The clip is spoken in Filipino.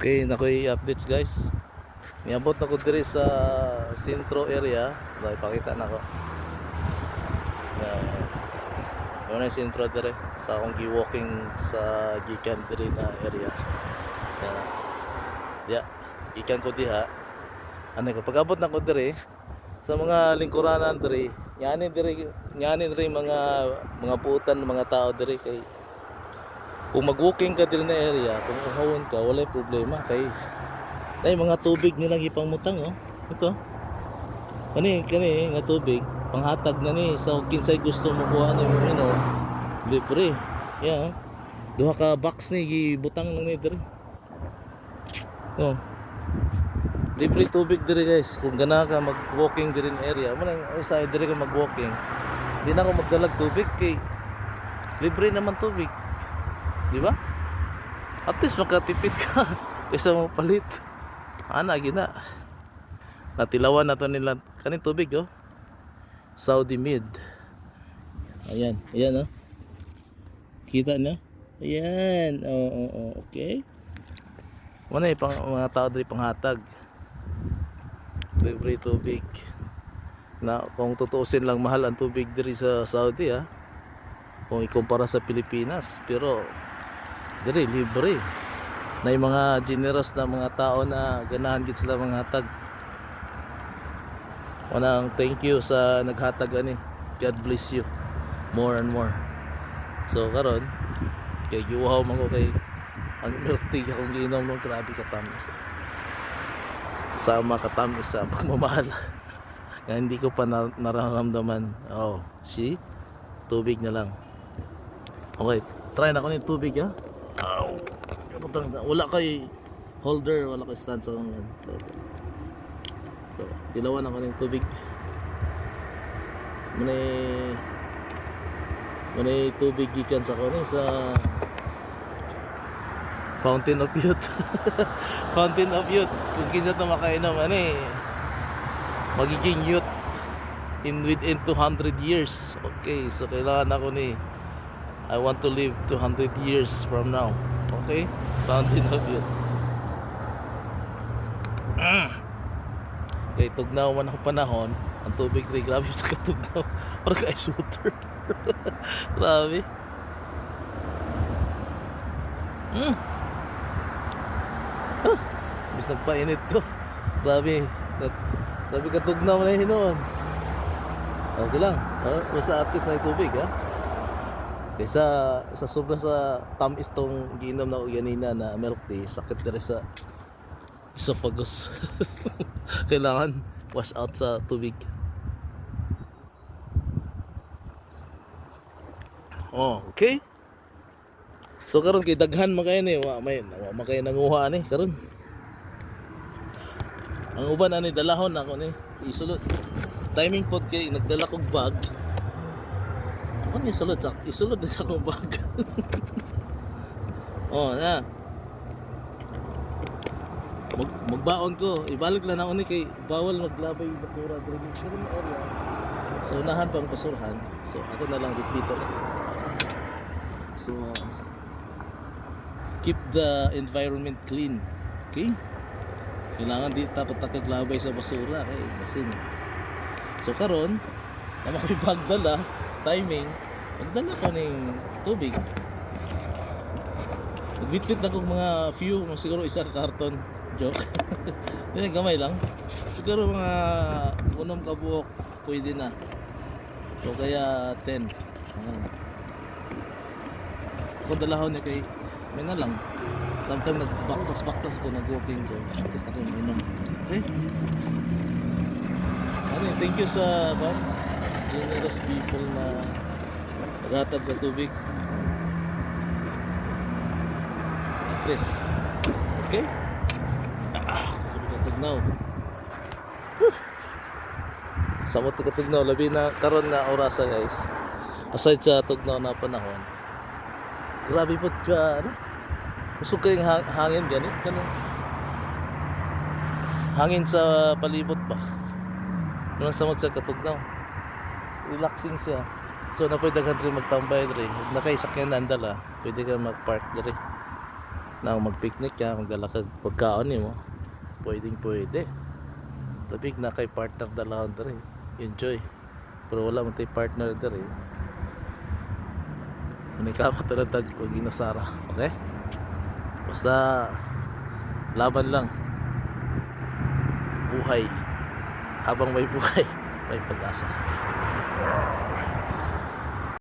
Okay, nakoy updates guys. Niabot na ko diri sa Centro area. Dahil pakita na ko. Ano yung Centro diri sa akong gi-walking sa gikan diri na area. Gikan ko diha. Ano ko pag-abot na ko diri sa mga lingkuranan diri. Yanin diri mga putan mga tao diri kay kung mag-walking ka diri na area, kung uhawon ka, wala problema kay ay mga tubig nilang ipangmutang oh. Ito. Kani nga tubig, panghatag na ni sa kinsay gusto mo kuha ni libre. Yeah. Duha ka box ni gibutang lang ni diri. Oh. Libre tubig diri guys. Kung gana ka mag-walking diri na area, mo nang usay diri ka mag-walking. Di na ako magdalag tubig kay libre naman tubig. Di ba? At least makatipid ka kaysa mo palit. Ana gina. Natilawan na to nila kaning tubig oh. Saudi Mid. Ayan, ayan oh. Kita niyo? Ayan. Okay. Wala pang mga tao diri panghatag. Libre tubig. Na kung tutuusin lang mahal ang tubig diri sa Saudi ah. Kung ikumpara sa Pilipinas, pero diri libre. Na yung mga generous na mga tao na ganahan gid sila manghatag. Wanang thank you sa naghatag ani. God bless you more and more. So karon kay giuhaw man ko kay ang milk tea akong giinom no, grabe katamis. Sama katamis sa pagmamahal. Nga hindi ko pa nararamdaman. Oh, see? Tubig na lang. Okay, try na ko ng tubig ha. Ow. Wala kay holder, wala kay stand sa mga. So, dilawan ako ng tubig. Manay tubig gikan sa kuno sa Fountain of Youth. Fountain of Youth. Kung kinsa to makainom ani magiging youth within 200 years. Okay, so kailangan ako ni I want to live 200 years from now. Okay? Fountain of Youth. Kaya tugnaw man ang panahon, ang tubig rin grabe sa katugnaw. Parang ice water. Grabe. Bis nagpainit ko. Grabe. Grabe katugnaw na hinuon. Okay lang. Basta at least may tubig ha. Kaysa sa sobra sa tamis tong giinom na ganina na milk tea, sakit diri sa esophagus. Kailangan wash out sa tubig. Oh, okay. So karon kay daghan magay ni may magay nanguha ni karon. Ang uban ani dalahon ako ni isulod. Timing pod kay nagdala kog bag. Ako ni isulod din sa akong bag. Oh, na. Magbaon ko, ibalik lang ako ni kay bawal maglabay basura diri sa area. So unahan pang basurahan. So ako na lang dito. So keep the environment clean. Okay? Kailangan di dapat nakaglabay sa basura kay basin. So karon, na makoy bag dala, timing, magdala ko ning tubig. Nagbitbit na kong mga few, siguro isa ka karton. Joke. Hindi gamay lang. Siguro mga unom ka buhok pwede na. So kaya 10. Kung dalahon ni kay may na lang. Sometimes nagbaktas ko, nag-walking ko. Tapos na ko mainom. Okay? Thank you sa generous people na naghatag sa tubig. Please. Okay? Katugnaw. Samot ka katugnaw. Labi na karon na orasa guys. Aside sa tugnaw na panahon. Grabe po dyan. Usog kayong hangin ganit. Hangin sa palibot ba? Nung samot sa katugnaw. Relaxing siya. So na pwede ka rin magtambay rin. Na kay sakyan nandala. Pwede ka mag-park rin. na mag-picnic ka, magdala ka pagkaon nimo, pwedeng pwede. Tabig na kay partner dalawon diri. Enjoy. Pero wala man tay partner diri. Muni ka matarantag pag inasara. Okay? Basta laban lang. Buhay. Habang may buhay, may pag-asa.